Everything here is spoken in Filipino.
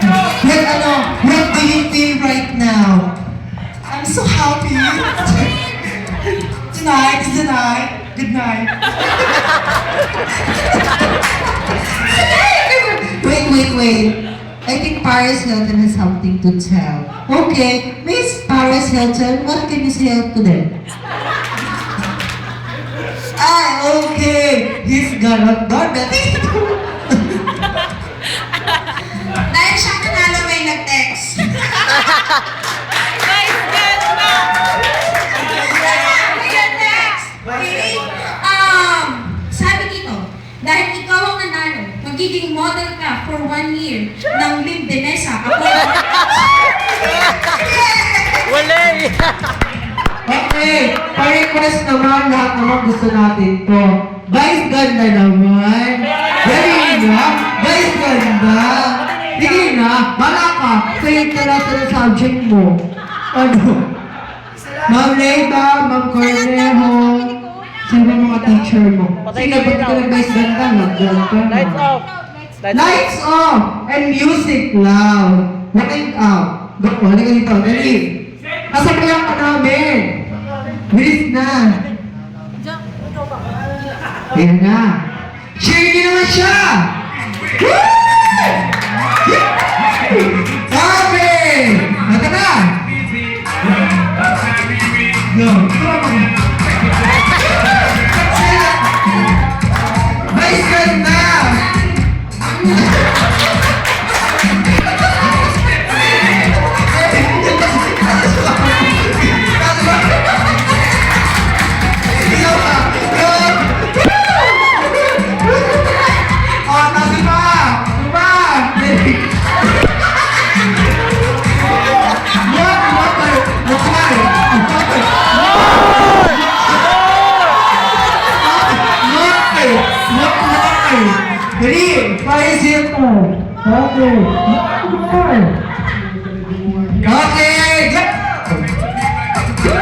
What do you feel right now? I'm so happy. Tonight is the night. Good night. Wait. I think Paris Hilton has something to tell. Okay, Miss Paris Hilton, what can you say to them? Okay. He's gonna Dahil siya nanalo may nag-text. Nice ganda! Okay? Sabi dito, dahil ikaw ang nanalo, magiging model ka for 1 year ng Lim Denesa. Ako Wala Okay, pa-request naman lahat naman gusto natin to. Vice ganda naman. Dali na, Vice ganda. Sige na, bala ka. Sa'yo talaga na subject mo. Ano? Ma'am Leda, Ma'am Cornejo. Sino ang mga teacher mo? Sige, ba't ka nag-Vice ganda? Nag-ganda ka na. Lights off! Lights off! And music loud. Light out. Bako, halika dito. Dali. Nasabayan ka namin. Bilis na. Ayan na. Share niyo naman siya! Woo! Okay! Naka na! Go! Vice ganda! Dali, paisin mo. Okay. Okay, go! Go!